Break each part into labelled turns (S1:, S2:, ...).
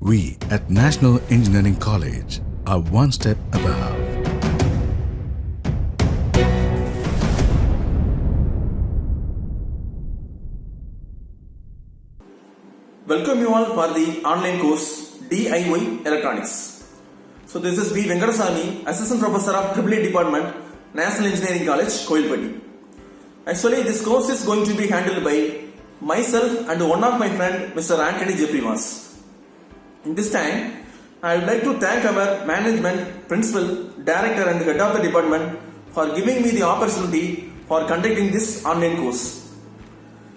S1: We at National Engineering College are one step above.
S2: Welcome you all for the online course DIY Electronics. So this is B. Venkatasamy, Assistant Professor of EEE Department, National Engineering College, Kovilpatti. Actually, this course is going to be handled by myself and one of my friend, Mr. Anthony Jeffrey. In this time, I would like to thank our management, principal, director and head of the department for giving me the opportunity for conducting this online course.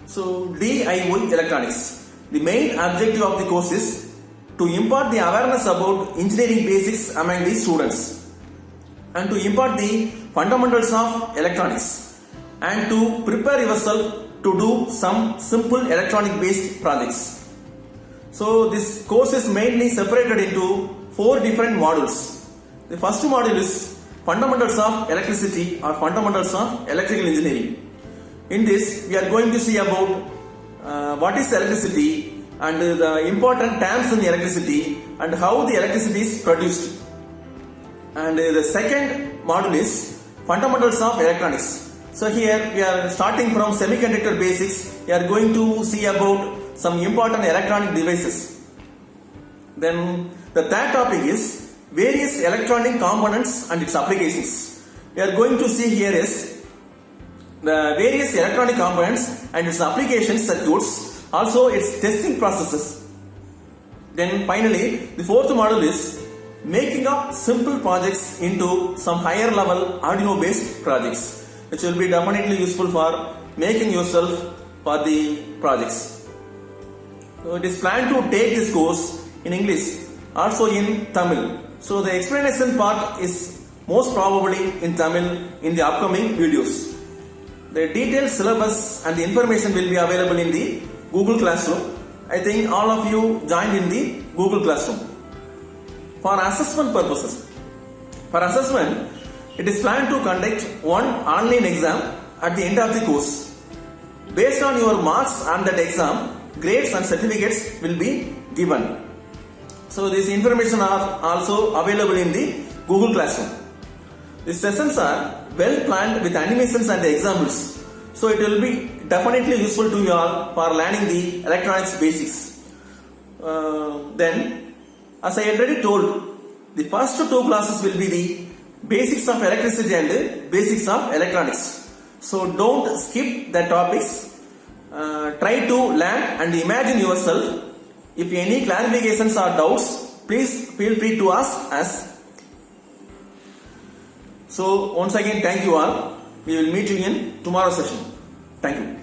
S2: So, DIY Electronics. The main objective of the course is to impart the awareness about engineering basics among the students and to impart the fundamentals of electronics and to prepare yourself to do some simple electronic based projects. So this course is mainly separated into 4 different modules. The first module is fundamentals of electricity or fundamentals of electrical engineering. In this we are going to see about what is electricity and the important terms in electricity and how the electricity is produced. And the second module is fundamentals of electronics. So here we are starting from semiconductor basics. We are going to see about some important electronic devices. Then the third topic is various electronic components and its applications. We are going to see here is the various electronic components and its application circuits, also its testing processes. Then finally, the fourth module is making up simple projects into some higher level Arduino based projects, which will be definitely useful for making yourself for the projects. So it is planned to take this course in English, also in Tamil. So the explanation part is most probably in Tamil in the upcoming videos. The detailed syllabus and the information will be available in the Google Classroom. I think all of you joined in the Google Classroom. For assessment purposes, it is planned to conduct one online exam at the end of the course. Based on your marks on that exam, grades and certificates will be given. So these information are also available in the Google Classroom. The sessions are well planned with animations and examples, so it will be definitely useful to you all for learning the electronics basics. Then, as I already told, the first 2 classes will be the basics of electricity and basics of electronics. So don't skip the topics. Try to learn and imagine yourself. If any clarifications or doubts, please feel free to ask us. So once again, thank you all. We will meet you in tomorrow's session. Thank you.